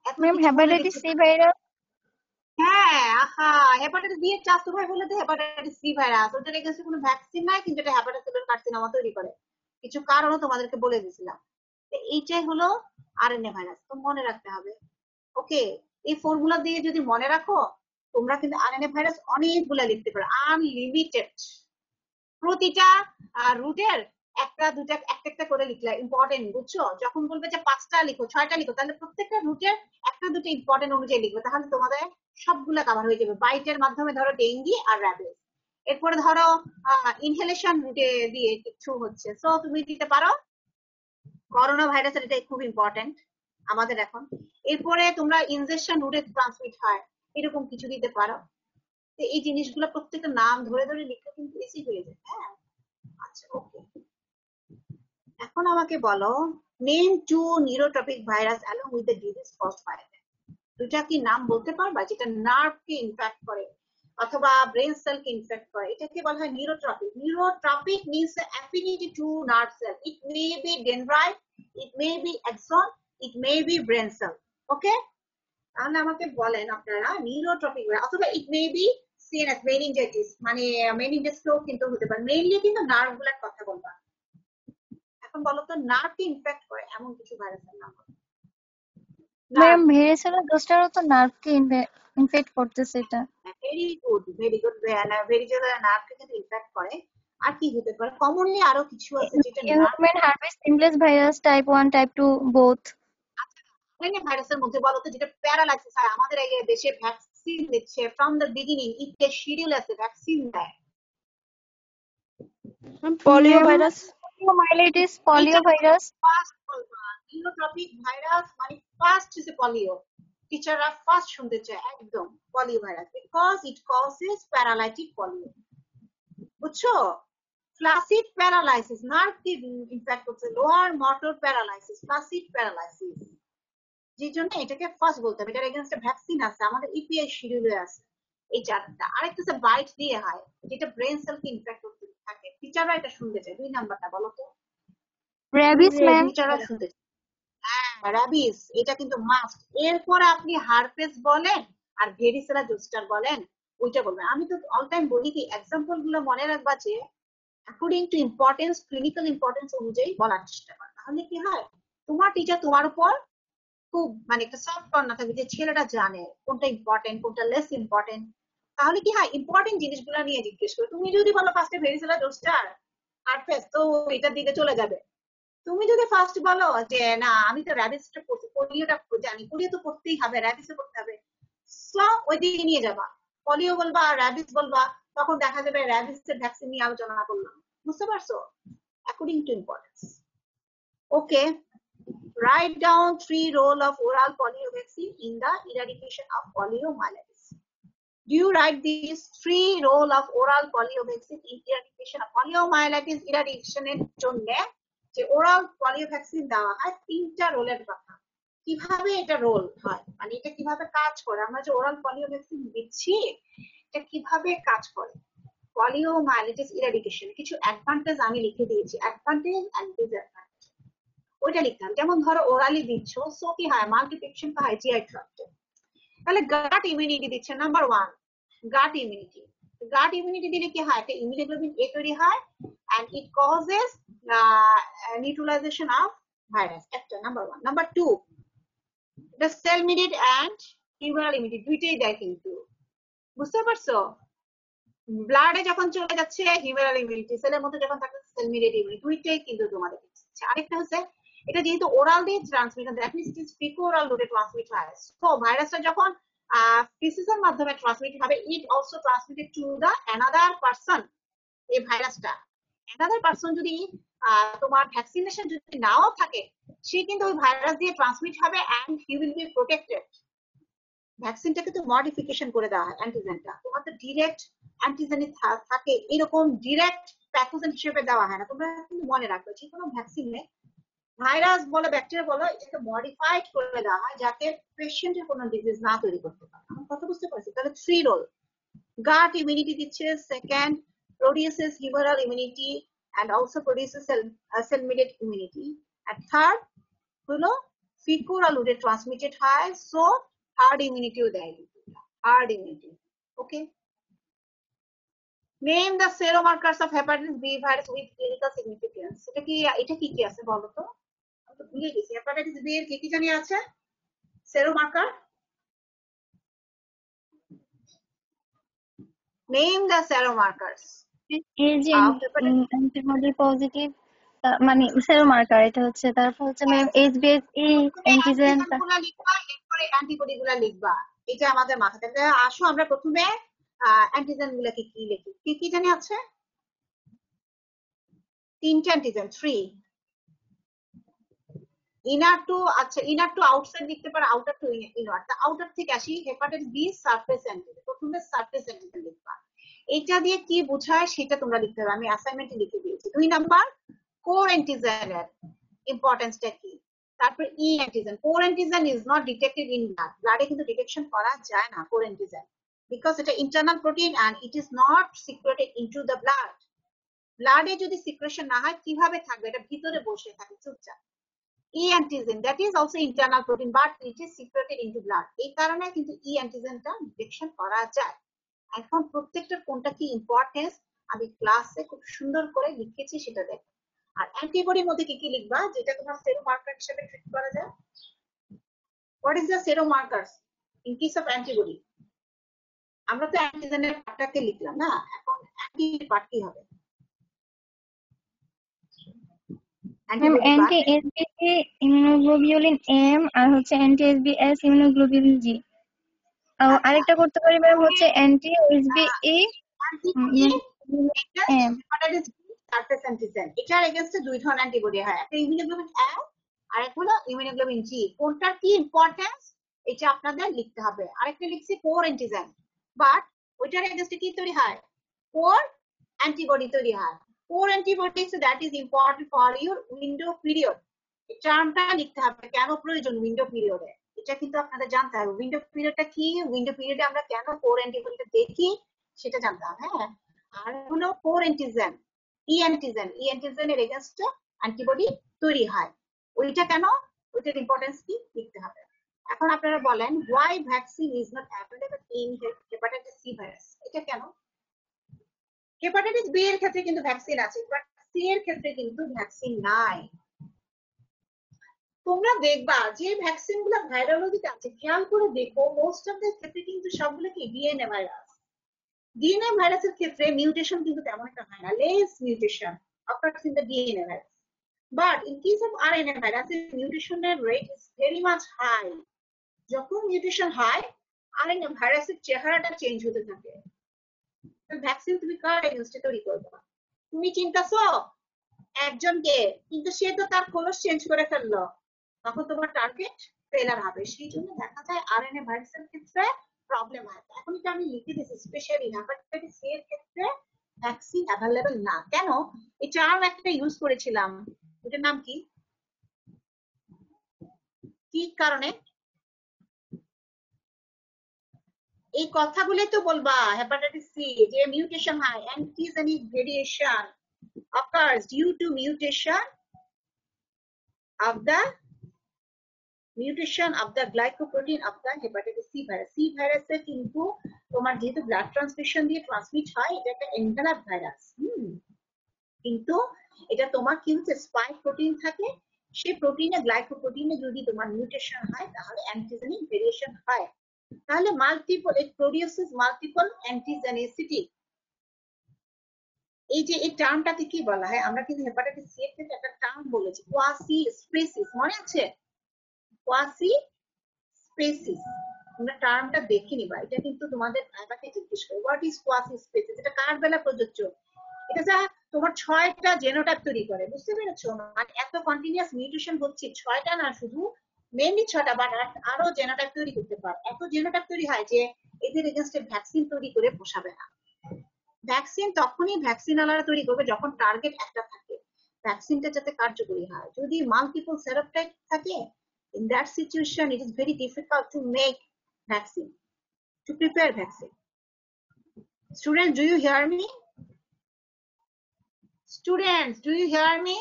এত ম্যাম, কিছু বলে হেপাটাইটিস দিচ্ছি। C virus. হ্যাঁ, আহা, হেপাটাইটিস বি এর চাচাতো ভাই বলে তো হেপাটাইটিস সি ভাইরাস, ওটার এগেইনস্টে কোনো ভ্যাকসিন নাই, কিন্তু এটা হেপাটাস সেলুলার কার্সিনোমা তৈরি করে। কিছু কারণও তোমাদেরকে বলে দিয়েছিলাম। তো এইটাই হলো আরএনএ ভাইরাস, তো মনে রাখতে হবে। ওকে, এই ফর্মুলা দিয়ে যদি মনে রাখো, তোমরা কিন্তু আরএনএ ভাইরাস অনেকগুলা লিখতে পারো, আনলিমিটেড। প্রতিটা রুটের একটা দুটা একটা একটা করে লিখলে ইম্পর্টেন্ট, বুঝছো? যখন বলবে যে 5টা লিখো 6টা লিখো, তাহলে প্রত্যেকটা রুটের একটা দুটো ইম্পর্টেন্ট অনুযায়ী লিখবে, তাহলে তোমাদের সবগুলা কভার হয়ে যাবে। বাইটের মাধ্যমে ধরো ডেঙ্গি আর র্যাবিস, এরপরে ধরো ইনহেলেশন রুটে দিয়ে কিছু হচ্ছে, সো তুমি দিতে পারো করোনা ভাইরাসের, এটা খুব ইম্পর্টেন্ট আমাদের এখন। এরপরে তোমরা ইনজেকশন রুটে ট্রান্সমিট হয়, এরকম কিছু দিতে পারো। তো এই জিনিসগুলো প্রত্যেকটা নাম ধরে ধরে লিখলে কিন্তু ইজি হয়ে যায়। হ্যাঁ, আচ্ছা ওকে, এখন আমাকে বলো name two neurotropic virus along with the disease caused by them. দুটা কি নাম বলতে পারবা যেটা নার্ভকে ইনফেক্ট করে অথবা ব্রেন সেলকে ইনফেক্ট করে? এটাকে বলা হয় neurotropic. Neurotropic means affinity to nerve cell. It may be dendrite, it may be axon, it may be brain cell. Okay, তাহলে আমাকে বলেন আপনারা নিউরোট্রপিক অথবা it may be CNS meningitis, মানে মেনিনজাইটিসও কিন্তু হতে পারে। মেইনলি কিন্তু নার্ভ গুলার কথা বলবা। এখন বলো তো নার্ভকে ইনফেক্ট করে এমন কিছু ভাইরাসের নাম বলো। ম্যাম ভেরিসেলা জোস্টারও তো নার্ভকে ইনফেক্ট করতেছে এটা। Very good, very good. Varicella নার্ভকে কিন্তু ইনফেক্ট করে। আর কি হতে পারে? কমনলি আরো কিছু আছে যেটা nerve. Human herpes simplex virus type 1 type 2 both. ভাইরাসের মধ্যে বলো তো যেটা প্যারালাইসিস হয়, আমাদের এই দেশে ভ্যাকসিন দিচ্ছে ফ্রম দ্য বিগিনিং, ইটে শিডিউল আছে ভ্যাকসিন দেয়। Polio virus. Poliomyelitis, polio virus. First বলবা নিউরোট্রপিক ভাইরাস মানে ফার্স্ট ইজ পলিও। টিচাররা ফার্স্ট শুনতে চায় একদম polio virus, because it causes paralytic polio. বুঝছো? ফ্লাসিড প্যারালাইসিস, নার্ভ কি ইনফেক্ট করছে, lower motor paralysis, flaccid paralysis, যে জন্য এটাকে ফার্স্ট বলতে হবে। এটার এগেইনস্টে ভ্যাকসিন আছে, আমাদের ইপিআই শিডিউলে আছে এই চারটা। আরেকটা হচ্ছে বাইট দিয়ে হয়, যেটা ব্রেন সেলকে ইনফেক্ট করতে থাকে। টিচাররা এটা শুনতে চায়। 2 নাম্বারটা বলো তো। Rabies ma'am. টিচাররা শুনতে চায়। হ্যাঁ, র্যাবিস, এটা কিন্তু মাস্ট। এরপরে আপনি হারপেস বলেন আর ভেরিসেলা জোস্টার বলেন, ওইটা বলবেন। আমি তো অল টাইম বলি কি এক্সাম্পল গুলো মনে রাখবা যে according to importance, clinical importance অনুযায়ী বলার চেষ্টা কর। তাহলে কি হয়, তোমার টিচার তোমার উপর খুব মানে একটা সফট কর্নার থাকবে যে ছেলেটা জানে কোনটা ইম্পর্টেন্ট কোনটা লেস ইম্পর্টেন্ট। তাহলে কি হয়, ইম্পর্টেন্ট জিনিসগুলো নিয়ে জিজ্ঞেস করে। তুমি যদি বলো ফার্স্টে ভেরিসেলা জোস্টার হারপেস, তো এটার দিকে চলে যাবে। তুমি যদি ফার্স্ট বলো যে না আমি তো র্যাবিসটা করছি, পোলিওটা জানি, পোলিও তো করতেই হবে, র্যাবিসও করতে হবে, সো ওই দিকে নিয়ে যাবা। পোলিও বলবা আর র্যাবিস বলবা, তখন দেখা যাবে র্যাবিসের ভ্যাকসিন নিয়ে আলোচনা করলাম। বুঝতে পারছো? According to importance. Okay, write down 3 role of oral polio vaccine in the eradication of poliomyelitis. Do you write these 3 role of oral polio vaccine in eradication of poliomyelitis? Eradication এর জন্য যে oral polio vaccine দেওয়া হয় 3টা রোলের কথা। কিভাবে এটা রোল হয়, মানে এটা কিভাবে কাজ করে, আমরা যে ওরাল পলিও ভ্যাকসিন দিচ্ছি এটা কিভাবে কাজ করে। পলিওমাইলিটিস ইরাডিকেশন কিছু অ্যাডভান্টেজ আমি লিখে দিয়েছি, অ্যাডভান্টেজ এন্ড ডিসঅ্যাডভান্টেজ ওইটা লিখতাম। যেমন ধরো ওরালি দিচ্ছ, সো কি হয়, মাল্টিপ্লিকেশন হয় জিআই ট্রাক্টে। তাহলে গাট ইমিউনিটি দিচ্ছে, নাম্বার 1 গাট ইমিউনিটি। গাট ইমিউনিটি দিলে কি হয়, একটা ইমিউনোগ্লোবিন এ তৈরি হয় and it causes neutralization of virus, একটা number 1। Number 2 the cell mediated and humoral immunity, দুইটাই দেয় কিন্তু। বুঝতে পারছো? ব্লাডে যখন চলে যাচ্ছে হিউমারাল ইমিউনিটি, সেলের মধ্যে যখন থাকছে সেল মিডিয়েটেড ইমিউনিটি, দুইটাই কিন্তু তোমাদের দিচ্ছে। আরেকটা হচ্ছে এটা যেহেতু ওরাল দিয়ে ট্রান্সমিট হয়, that means it is feco oral রুটে ট্রান্সমিট হয়। সো ভাইরাসটা যখন ফিসিসের মাধ্যমে ট্রান্সমিট হবে, it also transmitted to the another person. এই ভাইরাসটা অ্যানাদার পারসন যদি তোমার ভ্যাকসিনেশন যদি নাও থাকে, সে কিন্তু ওই ভাইরাস দিয়ে ট্রান্সমিট হবে and he will be protected. ভ্যাকসিনটাকে তো মডিফিকেশন করে দেওয়া হয়, অ্যান্টিজেনটা তোমার তো ডিরেক্ট অ্যান্টিজেন থাকে, এরকম ডিরেক্ট প্যাথোজেন হিসেবে দেওয়া হয় না। তোমরা কিন্তু মনে রাখবে যে কোনো ভ্যাকসিনে ভাইরাস বলো ব্যাকটেরিয়া বলো, এটাকে মডিফাইড করে দেওয়া হয় যাতে পেশেন্টের কোনো ডিজিজ না তৈরি করতে পারে। আমার কথা বুঝতে পারছি? তাহলে 3 রোল, গাট ইমিউনিটি দিচ্ছে, second produces humoral immunity and also produces cell mediated immunity, and third হলো fecal route transmitted হয়, so herd immunity ও দেয়, herd immunity। okay, name the seromarkers of hepatitis B virus with clinical significance। এটা কি কি আছে বলো তো? আমি তো ভুলে গেছি, হেপাটাইটিস বি এর কি কি জানি আছে সেরোমার্কার? name the seromarkers এই যে অ্যান্টিবডি পজিটিভ মানে সেল মার্কার, এটা হচ্ছে। তারপর হচ্ছে ম্যাম এইচবিএস ই অ্যান্টিজেন। গুলা লিখবা, এরপরে অ্যান্টিবডি গুলা লিখবা, এটা আমাদের মাথাতে। আসো আমরা প্রথমে অ্যান্টিজেন গুলা কি কি লিখি। কি কি জানি আছে? 3টে অ্যান্টিজেন, 3 ইনার টু। আচ্ছা, ইনার টু আউটসাইড লিখতে পারো, আউটার টু ইনার। তা আউটার থেকে আসি, হেপাটাইটিস বি সারফেস অ্যান্টিজেন। প্রথমে সারফেস অ্যান্টিজেন লিখবা। এটা দিয়ে কি বোঝায় সেটা তোমরা লিখতে হবে, আমি অ্যাসাইনমেন্টে লিখে দিয়েছি। 2 নাম্বার কোর অ্যান্টিজেনের ইম্পর্টেন্সটা কি। তারপর E antigen, core antigen is not detected in blood, ব্লাডে কিন্তু ডিটেকশন করা যায় না কোর অ্যান্টিজেন, বিকজ এটা internal protein and it is not secreted into the blood. ব্লাডে যদি সিক্রেশন না হয় কিভাবে থাকবে, এটা ভিতরে বসে থাকে চুপচাপ। E antigen that is also internal protein but it is secreted into blood, এই কারণে কিন্তু ই অ্যান্টিজেনটা ডিটেকশন করা যায়। এখন প্রত্যেকটার কোনটা কি ইম্পর্টেন্স আমি ক্লাসে খুব সুন্দর করে লিখেছি সেটা দেখো। আর অ্যান্টিবডির মধ্যে কি কি লিখবা যেটা তোমার সেরো মার্কার হিসেবে ট্রিট করা যায়। What is the sero markers in case of antibody? আমরা তো অ্যান্টিজেনের পার্টটাকে লিখলাম না, এখন অ্যান্টি পার্ট কি হবে? Ma'am antibody anti part SBC immunoglobulin M আর হচ্ছে অ্যান্টি এসবিএস ইমিউনোগ্লোবিউলিন জি। আচ্ছা আরেকটা করতে পারি ম্যাম হচ্ছে anti SBE antibody M. Hepatitis B surface antigen, এটার এগেইনস্টে দুই ধরনের অ্যান্টিবডি হয়, একটা ইমিউনোগ্লোবিন এম আর একটা হলো ইমিউনোগ্লোবিন জি। কোনটার কি ইম্পর্টেন্স এটা আপনাদের লিখতে হবে। আরেকটা লিখছি কোর অ্যান্টিজেন, বাট ওইটার এগেইনস্টে কি তৈরি হয়? কোর অ্যান্টিবডি তৈরি হয়। Core antibody so that is important for your window period. এই টার্মটা লিখতে হবে, কেন প্রয়োজন উইন্ডো পিরিয়ডে, এটা কিন্তু আপনাদের জানতে হবে। উইন্ডো পিরিয়ডটা কি, উইন্ডো পিরিয়ডে আমরা কেন কোর অ্যান্টিবডিটা দেখি সেটা জানতে হবে। হ্যাঁ, আর হলো কোর অ্যান্টিজেন, ই অ্যান্টিজেনের এগেইনস্টে অ্যান্টিবডি তৈরি হয়, ওইটা কেন, ওইটার ইম্পর্টেন্স কি লিখতে হবে। এখন আপনারা বলেন why vaccine is not available in hepatitis C virus, এটা কেন? হেপাটাইটিস বি এর ক্ষেত্রে কিন্তু ভ্যাকসিন আছে, বাট সি এর ক্ষেত্রে কিন্তু ভ্যাকসিন নাই। তোমরা দেখবা যে ভ্যাকসিন গুলো ভাইরোলজিতে আছে খেয়াল করে দেখো, মোস্ট অফ দ্য ক্ষেত্রে কিন্তু সবগুলো কি ডিএনএ ভাইরাস। ডিএনএ ভাইরাসের ক্ষেত্রে মিউটেশন কিন্তু তেমন একটা হয় না, less mutation occurs in the DNA virus, but in case of RNA virus mutation rate is very much high। যখন মিউটেশন হয় RNA ভাইরাসের চেহারাটা চেঞ্জ হতে থাকে। ভ্যাকসিন তুমি কার এগেইনস্টে তৈরি করবে? তুমি চিন্তাছো একজনকে, কিন্তু সে তো তার খোলস চেঞ্জ করে ফেললো, তখন তোমার টার্গেট ফেলার হবে। সেই জন্য দেখা যায় আরএনএ ভাইরাসের ক্ষেত্রে প্রবলেম হয়। এখন এটা আমি লিখে দিয়েছি স্পেশালি হেপাটাইটিস সি এর ক্ষেত্রে ভ্যাকসিন অ্যাভেলেবল না। কেন? এই টার্ম একটা ইউজ করেছিলাম, এটার নাম কি, কি কারণে? এই কথাগুলোই তো বলবা হেপাটাইটিস সি যে মিউটেশন হয়, antigenic variation occurs due to mutation of the glycoprotein of the hepatitis C virus। C ভাইরাসে কিন্তু তোমার যেহেতু ব্লাড ট্রান্সমিশন দিয়ে ট্রান্সমিট হয়, এটা একটা এনভেলপ ভাইরাস। কিন্তু এটা তোমার কি হচ্ছে, স্পাইক প্রোটিন থাকে, সেই প্রোটিনে গ্লাইকোপ্রোটিনে যদি তোমার মিউটেশন হয় তাহলে অ্যান্টিজেনিক ভেরিয়েশন হয়, তাহলে মাল্টিপল ইট প্রোডিউসেস মাল্টিপল অ্যান্টিজেনিসিটি। এই যে এই টার্মটাকে কি বলা হয়, আমরা কিন্তু হেপাটাইটিস সি এর ক্ষেত্রে একটা টার্ম বলেছি কোয়াসি স্পেসিস, মনে আছে? কোয়াসি স্পেসিস, তোমরা টার্মটা দেখে নিবা, এটা কিন্তু তোমাদের ভাইভাতে জিজ্ঞেস করে হোয়াট ইজ কোয়াসি স্পেসিস, এটা কার বেলা প্রযোজ্য? এটা যা তোমার 6টা জেনোটাইপ তৈরি করে, বুঝতে পেরেছো? মানে এত কন্টিনিউয়াস মিউটেশন হচ্ছে, 6টা না শুধু, মেইনলি 6টা, বাট আরো জেনোটাইপ তৈরি করতে পারে। এত জেনোটাইপ তৈরি হয় যে এদের এগেইনস্টে ভ্যাকসিন তৈরি করে পোষাবে না। ভ্যাকসিন তখনই ভ্যাকসিনালারা তৈরি করবে যখন টার্গেট একটা থাকে, ভ্যাকসিনটা যাতে কার্যকরী হয়। যদি মাল্টিপল সেরোটাইপ থাকে, in that situation it is very difficult to make vaccine, to prepare vaccine। Students, do you hear me? Students, do you hear me?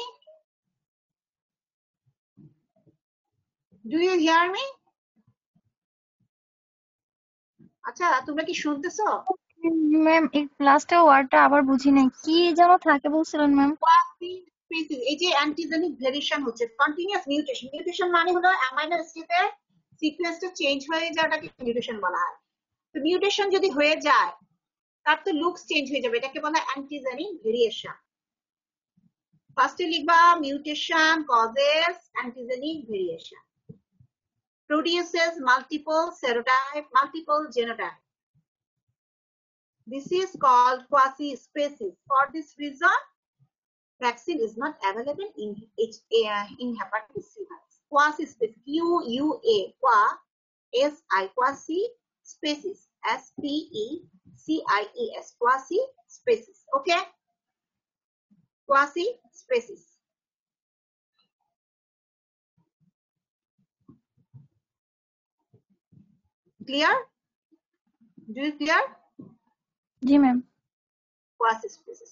Do you hear me? আচ্ছা, তোমরা কি শুনতেছো? ম্যাম এই লাস্টে ওয়ার্ডটা আবার বুঝি নাই, কি যেন থাকে বলছিলেন ম্যাম? এই যে অ্যান্টিজেনিক ভেরিয়েশন হচ্ছে কন্টিনিউয়াস মিউটেশন। মিউটেশন মানে হলো অ্যামাইনো অ্যাসিডের সিকোয়েন্সটা চেঞ্জ হয়ে যাওয়াটাকে মিউটেশন বলা হয়। তো মিউটেশন যদি হয়ে যায় তার তো লুকস চেঞ্জ হয়ে যাবে, এটাকে বলা হয় অ্যান্টিজেনিক ভেরিয়েশন। ফার্স্টে লিখবা mutation causes antigenic variation, produces multiple serotype, multiple genotype. This is called quasi-species. For this reason, vaccine is not available in hepatitis C virus. Quasi-species, Q-U-A, qua, S-I, quasi-species, S-P-E, CIES, quasi species. Okay, quasi species. Clear? Do you clear? G ma'am. Quasi species.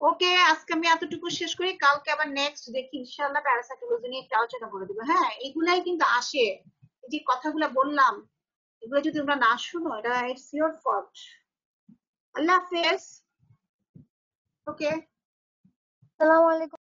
ওকে, আজকে আমি এতটুকু শেষ করি, কালকে আবার next দেখি ইনশাআল্লাহ parasitology নিয়ে একটা আলোচনা করে দিব। হ্যাঁ, এগুলাই কিন্তু আসে, এই যে কথাগুলো বললাম, এগুলো যদি তোমরা না শুনো, এটা ইটস ইওর ফল্ট। আল্লাহ হাফেজ। ওকে। আসসালামু আলাইকুম।